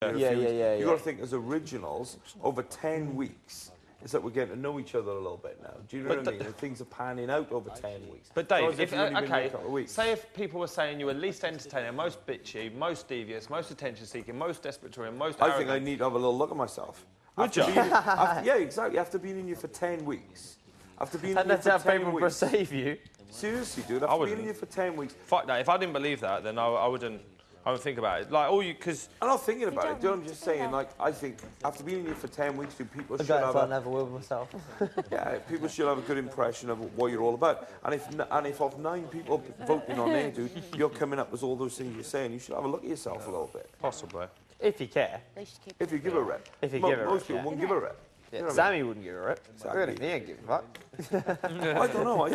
Yeah. You've got to think as originals, over 10 weeks, it's like we're getting to know each other a little bit now. Do you know what I mean? And things are panning out over 10 weeks. But Dave, say if people were saying you were least entertaining, most bitchy, most devious, most attention-seeking, most desperatory, and most arrogant... I think I need to have a little look at myself. Would you? Yeah, exactly. After being in here for 10 weeks. After being in here for 10 weeks. perceive you. Seriously, dude. After being in here for 10 weeks. Fuck that. If I didn't believe that, then I wouldn't think about it. Like, all you... Because... I'm not thinking about it, dude. I'm just saying, like, I think after being in here for 10 weeks, dude, people should have I never will myself. Yeah, people should have a good impression of what you're all about. And if of 9 people voting on there, dude, you're coming up with all those things you're saying, you should have a look at yourself a little bit. Possibly. If you care. If you give a rep. If you give a rep. Most people won't give a rep. Yeah, Sammy wouldn't give a rip. Really, he ain't giving a fuck. I don't know. I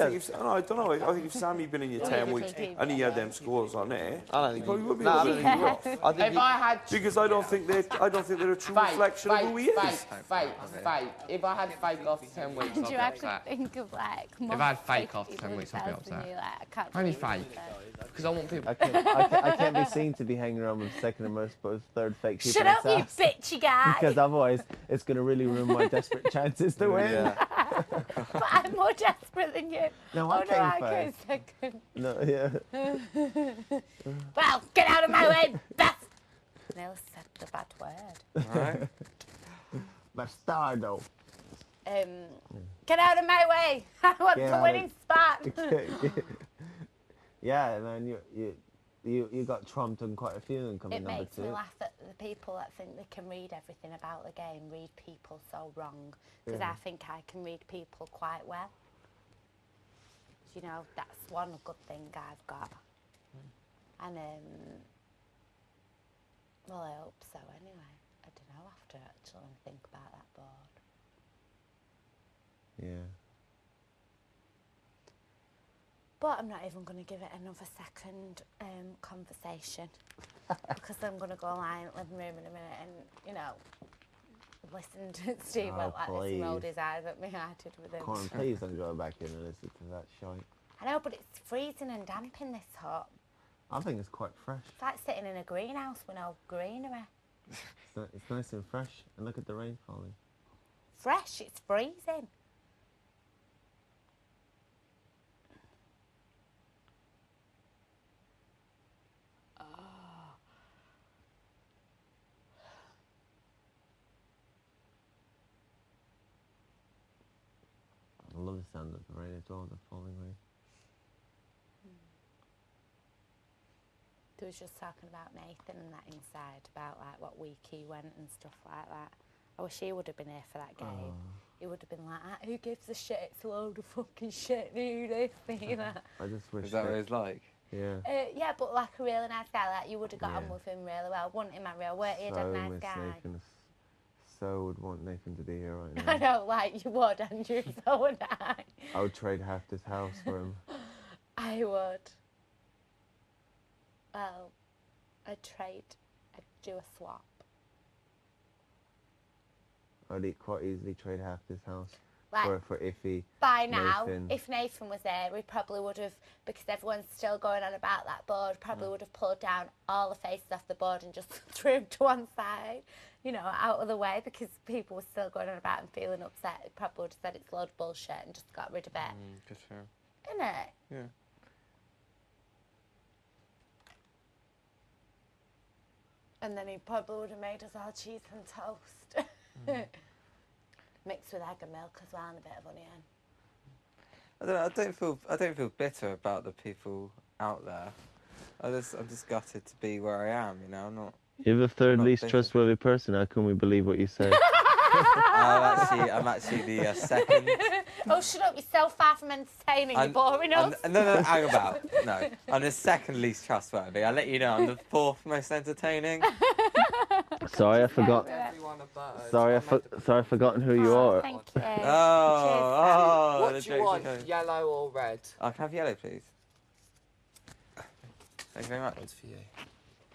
don't know. I think if Sammy been in your 10 weeks and he had them scores on there, he probably would be able to give you off. Because I don't think they're a true reflection of who he is. Fake. If I had fake off 10 weeks, I'd be upset. Think of like if I had fake off 10 weeks, I'd be upset. Only fake. Because I want people. I can't be seen to be hanging around with second and most third fake people. Shut up, you bitchy guy! Because otherwise, it's going to really ruin my desperate chances to win. Yeah. But I'm more desperate than you. No, I came second. No, yeah. Well, get out of my way, best. Neil said the bad word. Right. Bastardo. Get out of my way. I want the winning spot. Yeah, and then you got trumped on quite a few and coming number 2. It makes me laugh at the people that think they can read everything about the game, read people so wrong. Because I think I can read people quite well. You know, that's one good thing I've got. And, well, I hope so anyway. I don't know, after actually think about that board. Yeah. But I'm not even going to give it another second conversation because I'm going to go lie in the living room in a minute and, you know, listen to Steve like this and rolled his eyes at me. I did with him. Come on, please don't go back in and listen to that shite. I know, but it's freezing and damp in this hut. I think it's quite fresh. It's like sitting in a greenhouse with no greenery. It's nice and fresh, and look at the rain falling. Fresh, it's freezing. I love the sound of the rain as well, the falling rain. They was just talking about Nathan and that inside, about like what week he went and stuff like that. I wish he would have been here for that game. He would have been like, who gives a shit? It's a load of fucking shit, do this, do that. I just wish. Is that what he's like? Yeah. Yeah, but like a really nice guy, like you would have got on with him really well. Wouldn't him, Mario? Weren't he a dead nice guy? Nathan. So would want Nathan to be here right now. I know, like you would, Andrew, so would I. I would trade half this house for him. I would. Well, I'd do a swap. I'd quite easily trade half this house like, for Iffy. By now, if Nathan was there, we probably would have, because everyone's still going on about that board, probably would have pulled down all the faces off the board and just threw him to one side, you know, out of the way, because people were still going on about and feeling upset. He probably would have said it's a load of bullshit and just got rid of it. Good for him. Isn't it? Yeah. And then he probably would have made us all cheese and toast. Mixed with egg and milk as well and a bit of onion. I don't feel bitter about the people out there. I'm just gutted to be where I am, you know. I'm not. You're the third least trustworthy person. How can we believe what you say? I'm actually the second. Oh, shut up! You're so far from entertaining. You're boring us. No, hang about. No, I'm the second least trustworthy. I'll let you know. I'm the fourth most entertaining. Sorry, I forgot. Sorry, I've forgotten who you are. Thank you. Oh, what do you want, yellow or red? I can have yellow, please. Thank you very much. For you.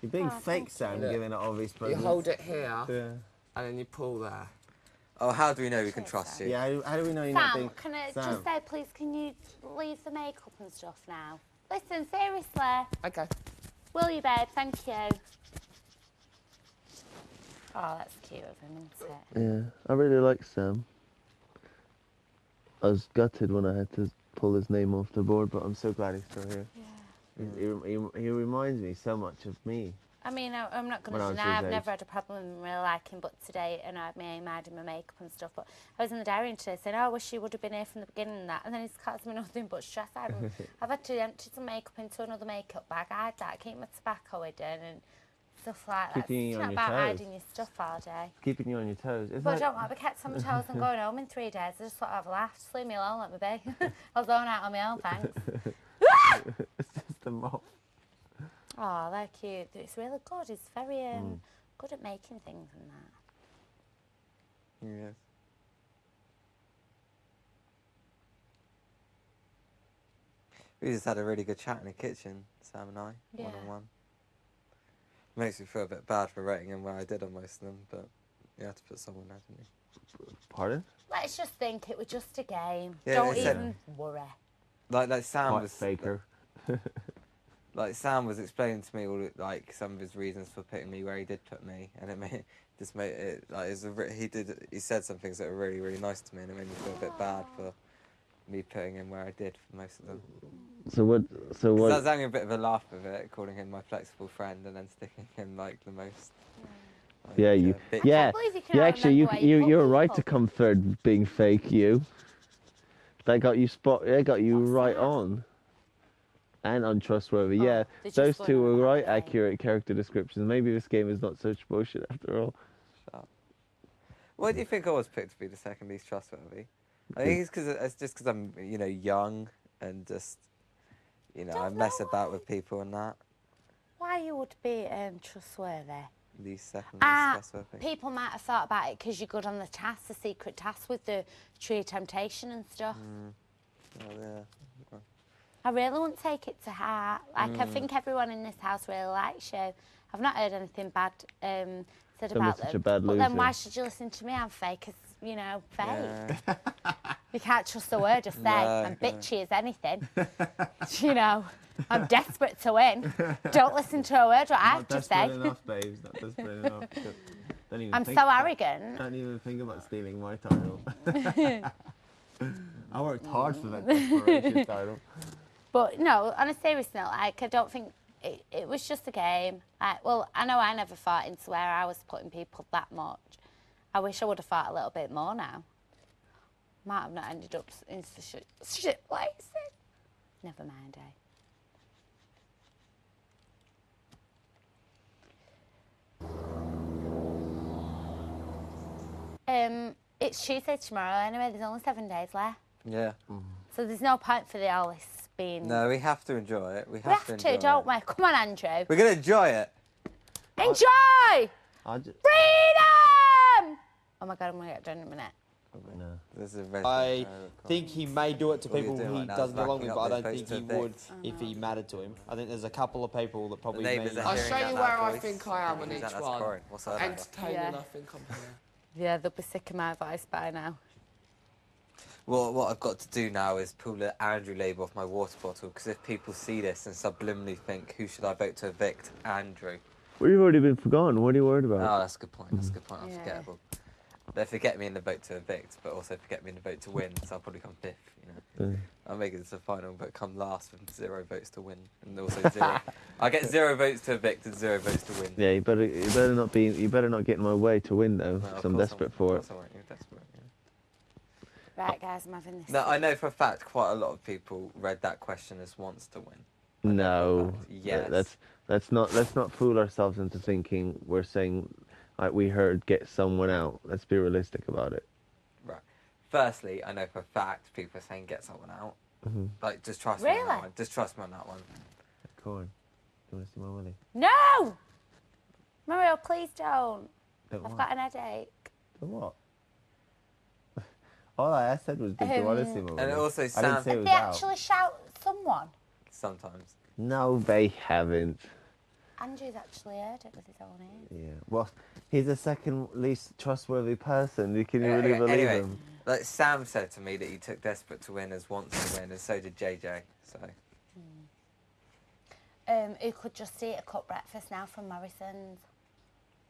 You're being fake, Sam, giving it obvious presents. You hold it here, and then you pull there. Oh, how do we know we can trust you? Yeah, how do we know you're not being... Can I just say, please, can you leave the makeup and stuff now? Listen, seriously. Okay. Will you, babe? Thank you. Oh, that's cute of him, isn't it? Yeah, I really like Sam. I was gutted when I had to pull his name off the board, but I'm so glad he's still here. Yeah. He reminds me so much of me. I mean, I'm not going to deny I've never had a problem with him really liking, but today, and I've made him my makeup and stuff, but I was in the diary today saying, oh, I wish you would have been here from the beginning and that, and then he's caused me nothing but stress. I've had to empty some makeup into another makeup bag, I had that, keep my tobacco hidden and stuff like that. Keeping you it's on not your about toes. hiding your stuff all day. Keeping you on your toes. But I don't want to be kept on my toes and going home in 3 days. I just want to have a laugh. Just leave me alone, let me be. I'll zone out on my own, thanks. It's just a moth. Oh, they're cute. It's really good. He's very good at making things and that. Yes. We just had a really good chat in the kitchen, Sam and I, one-on-one. Makes me feel a bit bad for rating him where I did on most of them, but you had to put someone there, didn't you? Pardon? Let's just think it was just a game. Yeah, Don't even worry. Like Sam Hot was faker. like Sam was explaining to me all like some of his reasons for putting me where he did put me, and it made it like he said some things that were really, really nice to me, and it made me feel a bit bad for me putting him where I did for most of them. So what? I was having a bit of a laugh with it, calling him my flexible friend, and then sticking him like the most. Like, Actually, you're right to come third, being fake. That got you right on. And untrustworthy. Those two were right accurate character descriptions. Maybe this game is not such bullshit after all. Shut up. Why do you think I was picked to be the second least trustworthy? I think it's just because I'm, young and just, I mess about with people and that. Why you would be trustworthy? Least second least trustworthy. People might have thought about it because you're good on the tasks, the secret tasks with the tree of temptation and stuff. Oh, yeah. I really wouldn't take it to heart. Like, I think everyone in this house really likes you. I've not heard anything bad said about them. Such a bad but loser. then why should you listen to me? I'm fake as, fake. Yeah. You can't trust a word I say. I'm bitchy as anything. I'm desperate to win. Don't listen to a word what I have to say. Not desperate enough, babes. Not desperate enough. I'm so arrogant. Don't even think about stealing my title. I worked hard for that desperation title. But no, on a serious note, I don't think it was just a game. I know I never thought into where I was putting people that much. I wish I would have thought a little bit more now. Might have not ended up in shit places. Never mind, It's Tuesday tomorrow anyway. There's only 7 days left. Yeah. So there's no point for all this being... No, we have to enjoy it. We have to enjoy don't we? Come on, Andrew. We're going to enjoy it. Enjoy! Freedom! Oh my God, I'm going to get done in a minute. No. I think he may do it to people he doesn't get along with, but I don't think he would if he mattered to him. I think there's a couple of people that probably may... I'll show you where I think I am on each one. Entertaining, Yeah. I think I'm here. Yeah, they'll be sick of my voice by now. Well, what I've got to do now is pull the Andrew label off my water bottle, because if people see this and subliminally think, who should I vote to evict? Andrew. Well, you've already been forgotten. What are you worried about? Oh, that's a good point. That's a good point. I'm forgettable. They forget me in the vote to evict, but also forget me in the vote to win, so I'll probably come fifth, I'll make it to the final, but come last with 0 votes to win, and also 0. I get 0 votes to evict and 0 votes to win. Yeah, you better not get in my way to win though, because I'm desperate for it. You're desperate, Right, guys, I'm having this. No, I know for a fact quite a lot of people read that question as wants to win. No. Yes. Let's not fool ourselves into thinking we're saying, like we heard, get someone out. Let's be realistic about it. Right. Firstly, I know for a fact people are saying get someone out. Like, just trust me on that one. Just trust me on that one. Corn. Do you want to see my willy? No! Mario, please don't. I've what? got an headache. Don't what? All I said was, did you want to see my willy? And also, I Sam... didn't say it Did was they out. actually shout someone? Sometimes. No, they haven't. Andrew's actually heard it with his own ears. Yeah. Well, he's the second least trustworthy person. Can you really believe anyway, him? Like Sam said to me that he took Desperate to Win as wants to win, and so did JJ. So. Who could just eat a cut breakfast now from Morrison's?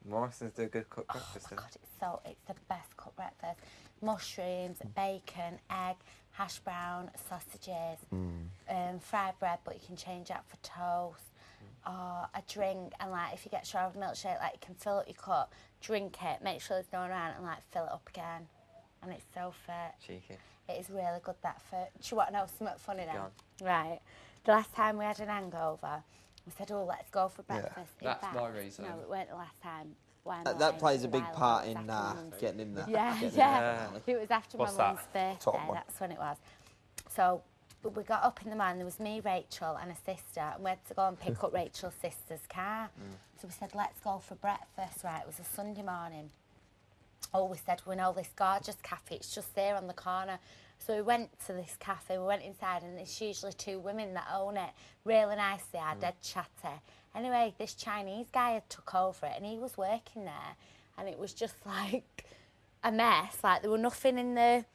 Morrison's do a good cooked breakfast. Oh my God, it's the best cooked breakfast. Mushrooms, bacon, egg, hash brown, sausages, fried bread, but you can change that for toast. Or a drink, and like if you get strawberry milkshake, like you can fill up your cup, drink it, make sure there's no one around, and like fill it up again. And it's so fit. Cheeky. It is really good, that fit. Do you want to know something funny now? Right. The last time we had an hangover, we said, oh, let's go for breakfast. Yeah. That's my reason. No, it weren't the last time. That plays a big part in getting in there. Yeah. It was after my mum's birthday. That's when it was. So we got up in the morning, there was me, Rachel and a sister, and we had to go and pick up Rachel's sister's car. So we said, let's go for breakfast, right? It was a Sunday morning. Oh, we said, we know this gorgeous cafe, it's just there on the corner. So we went to this cafe, we went inside, and it's usually 2 women that own it. Really nice, they are, dead chatty. Anyway, this Chinese guy had took over it, and he was working there, and it was just like a mess. Like, there were nothing in the,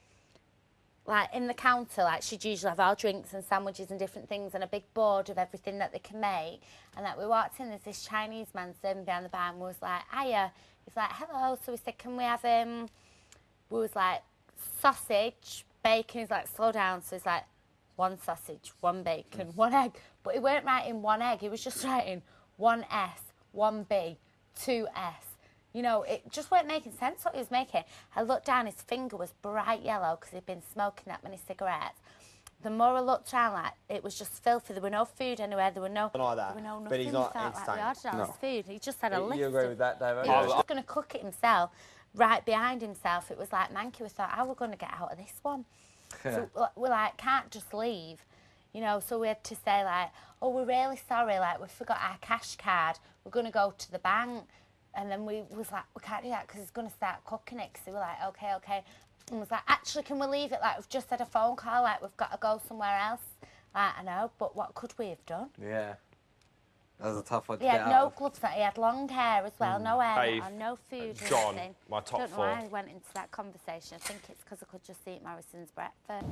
like, in the counter. Like, she'd usually have our drinks and sandwiches and different things, and a big board of everything that they can make. And like, we walked in, there's this Chinese man serving behind the bar, and we was like, hiya. He's like, hello. So we said, can we have, we was like, sausage, bacon. He's like, slow down. So he's like, 1 sausage, 1 bacon, 1 egg. But he weren't writing 1 egg. He was just writing 1 S, 1 B, 2 S. You know, it just weren't making sense what he was making. I looked down, his finger was bright yellow because he'd been smoking that many cigarettes. The more I looked around, like, it was just filthy. There were no food anywhere. There were no, nothing. But he's not like we ordered all his food. He just had a list. You agree with that, David? He was just going to cook it himself, right behind himself. It was like manky. We thought, how are we going to get out of this one? So we're like, can't just leave. You know, so we had to say, like, oh, we're really sorry, like, we forgot our cash card. We're going to go to the bank. And then we was like, we can't do that because he's going to start cooking it. So we were like, okay. And was like, actually, can we leave it? Like, we've just had a phone call, like, we've got to go somewhere else. Like, I know, but what could we have done? Yeah. That was a tough one to He get had out no of. gloves, he had long hair as well, no hair, or no food. John, nothing. my top Don't know 4. why I went into that conversation. I think it's because I could just eat Morrison's breakfast.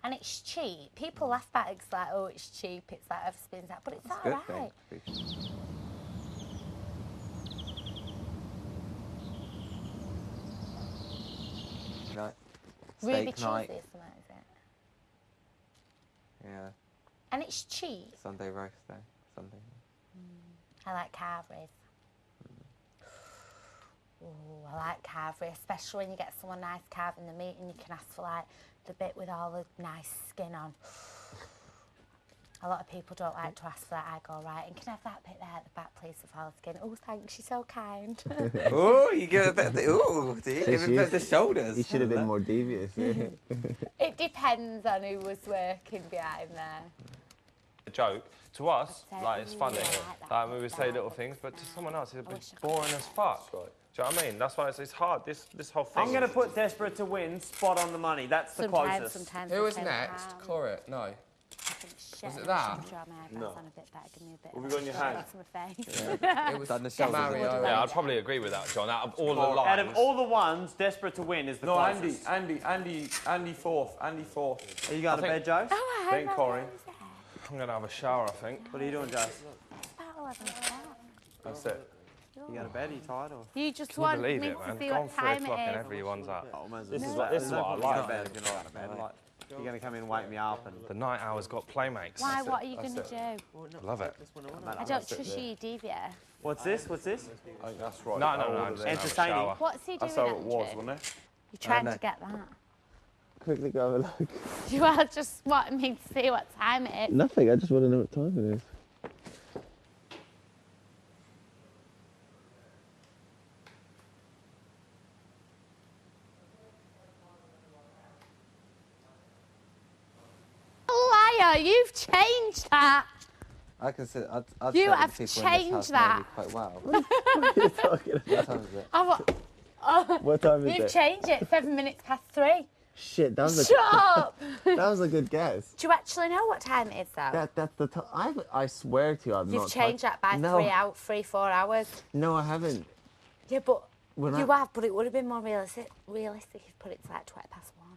And it's cheap. People laugh at it, it's like, oh, it's cheap, it's like everything's that, but it's all right. Night. Ruby Steak cheesy or night. something, is it? Yeah. And it's cheap. Sunday roast day. Sunday. I like carveries. Ooh, I like carvery, especially when you get someone nice carving the meat and you can ask for like the bit with all the nice skin on. A lot of people don't like to ask for that. I go, right, and can I have that bit there at the back, please, with all the skin? Oh, thanks, you're so kind. Oh, you give a bit of the, ooh, do you give a bit of the shoulders? You should have been more devious. It depends on who was working behind there. A joke. To us, So, like, it's funny. Like, we would say little things, but to someone else, it'd be boring as fuck. Do you know what I mean? That's why it's hard. This whole thing. I'm going to put desperate to win spot on the money. That's the closest. Sometimes Who was next? Corey? No. Was it that? No. Have we got in your hand? It was Mario. Yeah, I'd probably agree with that, John. Out of all the lines. Out of all the ones, desperate to win is the No, closest. Andy fourth. Andy fourth. Are you going to bed, Joe? Oh, Then Corey. I'm going to have a shower, I think. What are you doing, Joe? That's it. You going to bed? Are you tired? Or? You just Can you want believe me it, man? to see Gone what 3 time o'clock and it is. everyone's up. This is what I like. You're not out of bed. Like, you're going to come in and wake me up. And The night hour's got playmates. Why? What are you going to do? Love it. I don't trust you, deviate. What's this? What's this? I think that's right. No, I'm just gonna have a Entertaining. shower. What's he doing? That's how it was, Andrew? wasn't it? You're trying to get that. Quickly go have a look. You are just wanting me to see what time it is. Nothing, I just want to know what time it is. Liar, you've changed that. I can say I've You slept have with people in this changed house that. maybe quite well. What are you talking What about? time is it? What time is You've it? changed it 7 minutes past 3. Shit, that was a Shut up. that was a good guess. Do you actually know what time it is, though? That's the time. I swear to you, I've You've not. changed that by No. 4 hours. No, I haven't. Yeah, but When you have, but it would have been more realistic if you put it to like 1.